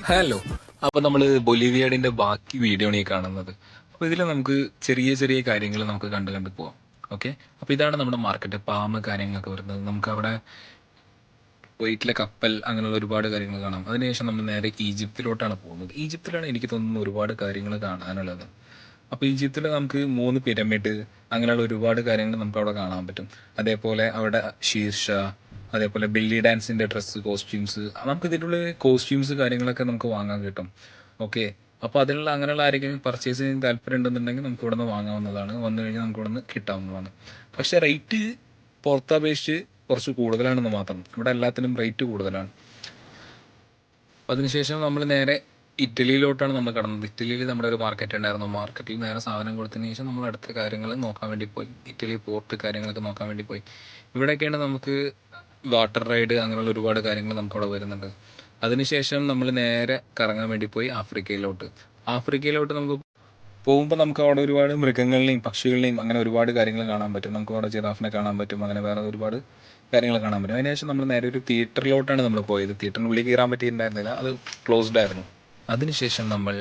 Hello. അപ്പോൾ നമ്മൾ ബൊലിവിയയുടെ ബാക്കി വീഡിയോ ആണ് ഈ കാണുന്നത്. അപ്പോൾ ഇതിൽ നമുക്ക് ചെറിയ ചെറിയ കാര്യങ്ങൾ നമുക്ക് കണ്ട് കണ്ട് പോവാം. ഓക്കെ. അപ്പോൾ ഇതാണ് നമ്മുടെ മാർക്കറ്റ്. പാം കാര്യങ്ങളൊക്കെ വരുന്നത്. നമുക്ക് അവിടെ കുവൈറ്റിലെ കപ്പൽ അങ്ങനെയുള്ള ഒരുപാട് കാര്യങ്ങൾ കാണാം. അതിനുശേഷം നമ്മൾ നേരെ ഈജിപ്തിലോട്ടാണ് പോകുന്നത്. ഈജിപ്തിലാണ് എനിക്ക് തോന്നുന്നു ഒരുപാട് കാര്യങ്ങൾ കാണാനുള്ളത്. അപ്പോൾ ഈജിപ്തിൽ നമുക്ക് 3 പിരമിഡ് അങ്ങനെയുള്ള ഒരുപാട് കാര്യങ്ങൾ നമുക്ക് അവിടെ കാണാൻ പറ്റും. അതേപോലെ അവിടെ ശീർഷ, അതേപോലെ ബെല്ലി ഡാൻസിൻ്റെ ഡ്രസ്സ്, കോസ്റ്റ്യൂംസ്, നമുക്ക് ഇതിലുള്ള കോസ്റ്റ്യൂംസ് കാര്യങ്ങളൊക്കെ നമുക്ക് വാങ്ങാൻ കിട്ടും. ഓക്കെ. അപ്പോൾ അതിനുള്ള അങ്ങനെയുള്ള ആരെങ്കിലും പർച്ചേസ് ചെയ്യാൻ താല്പര്യം ഉണ്ടെന്നുണ്ടെങ്കിൽ നമുക്ക് ഇവിടെ നിന്ന് വാങ്ങാവുന്നതാണ്. വന്നു കഴിഞ്ഞാൽ നമുക്ക് ഇവിടെ നിന്ന് കിട്ടാവുന്നതാണ്. പക്ഷേ റേറ്റ് പുറത്തെ അപേക്ഷിച്ച് കുറച്ച് കൂടുതലാണെന്ന് മാത്രം. ഇവിടെ എല്ലാത്തിനും റേറ്റ് കൂടുതലാണ്. അതിനുശേഷം നമ്മൾ നേരെ ഇറ്റലിയിലോട്ടാണ് നമ്മൾ കടന്നത്. ഇറ്റലിയിൽ നമ്മുടെ ഒരു മാർക്കറ്റ് ഉണ്ടായിരുന്നു. മാർക്കറ്റിൽ നേരെ സാധനം കൊടുത്തതിന് ശേഷം നമ്മൾ അടുത്ത കാര്യങ്ങൾ നോക്കാൻ വേണ്ടി പോയി. ഇറ്റലി പോർട്ട് കാര്യങ്ങളൊക്കെ നോക്കാൻ വേണ്ടി പോയി. ഇവിടെയൊക്കെയാണ് നമുക്ക് വാട്ടർ റൈഡ് അങ്ങനെയുള്ള ഒരുപാട് കാര്യങ്ങൾ നമുക്കവിടെ വരുന്നുണ്ട്. അതിനുശേഷം നമ്മൾ നേരെ കറങ്ങാൻ വേണ്ടി പോയി ആഫ്രിക്കയിലോട്ട്. ആഫ്രിക്കയിലോട്ട് നമുക്ക് പോകുമ്പോൾ നമുക്ക് അവിടെ ഒരുപാട് മൃഗങ്ങളെയും പക്ഷികളെയും അങ്ങനെ ഒരുപാട് കാര്യങ്ങൾ കാണാൻ പറ്റും. നമുക്ക് അവിടെ ജിറാഫിനെ കാണാൻ പറ്റും. അങ്ങനെ വേറെ ഒരുപാട് കാര്യങ്ങൾ കാണാൻ പറ്റും. അതിനുശേഷം നമ്മൾ നേരെ ഒരു തിയേറ്ററിലോട്ടാണ് നമ്മൾ പോയത്. തിയേറ്ററിനുള്ളിൽ കയറാൻ പറ്റിയിട്ടുണ്ടായിരുന്നില്ല, അത് ക്ലോസ്ഡ് ആയിരുന്നു. അതിനുശേഷം നമ്മൾ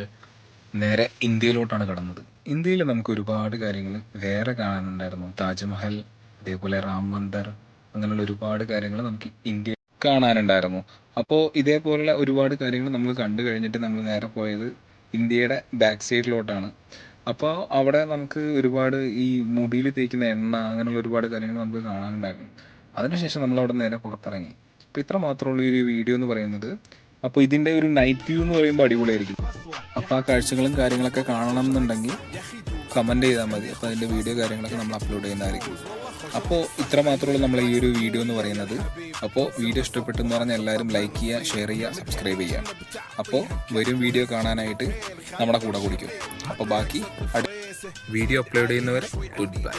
നേരെ ഇന്ത്യയിലോട്ടാണ് കടന്നത്. ഇന്ത്യയിൽ നമുക്ക് ഒരുപാട് കാര്യങ്ങൾ വേറെ കാണാനുണ്ടായിരുന്നു. താജ്മഹൽ, അതേപോലെ റാം മന്ദിർ, അങ്ങനെയുള്ള ഒരുപാട് കാര്യങ്ങൾ നമുക്ക് ഇന്ത്യ കാണാനുണ്ടായിരുന്നു. അപ്പോൾ ഇതേപോലുള്ള ഒരുപാട് കാര്യങ്ങൾ നമ്മൾ കണ്ടു കഴിഞ്ഞിട്ട് നമ്മൾ നേരെ പോയത് ഇന്ത്യയുടെ ബാക്ക് സൈഡിലോട്ടാണ്. അപ്പോൾ അവിടെ നമുക്ക് ഒരുപാട് ഈ മുടിയിൽ തേക്കുന്ന എണ്ണ അങ്ങനെയുള്ള ഒരുപാട് കാര്യങ്ങൾ നമുക്ക് കാണാനുണ്ടായിരുന്നു. അതിനുശേഷം നമ്മൾ അവിടെ നേരെ പുറത്തിറങ്ങി. അപ്പോൾ ഇത്ര മാത്രമുള്ള ഈ ഒരു വീഡിയോ എന്ന് പറയുന്നത്. അപ്പോൾ ഇതിൻ്റെ ഒരു നൈറ്റ് വ്യൂ എന്ന് പറയുമ്പോൾ അടിപൊളിയായിരിക്കും. അപ്പോൾ ആ കാഴ്ചകളും കാര്യങ്ങളൊക്കെ കാണണം എന്നുണ്ടെങ്കിൽ കമൻറ്റ് ചെയ്താൽ മതി. അപ്പോൾ അതിൻ്റെ വീഡിയോ കാര്യങ്ങളൊക്കെ നമ്മൾ അപ്ലോഡ് ചെയ്യുന്നതായിരിക്കും. അപ്പോൾ ഇത്ര മാത്രമുള്ള നമ്മളെ ഈ ഒരു വീഡിയോ എന്ന് പറയുന്നത്. അപ്പോൾ വീഡിയോ ഇഷ്ടപ്പെട്ടെന്ന് പറഞ്ഞാൽ എല്ലാവരും ലൈക്ക് ചെയ്യുക, ഷെയർ ചെയ്യുക, സബ്സ്ക്രൈബ് ചെയ്യുക. അപ്പോൾ വരും വീഡിയോ കാണാനായിട്ട് നമ്മുടെ കൂടെ കുടിക്കും. അപ്പോൾ ബാക്കി വീഡിയോ അപ്ലോഡ് ചെയ്യുന്നവരെ ഗുഡ് ബൈ.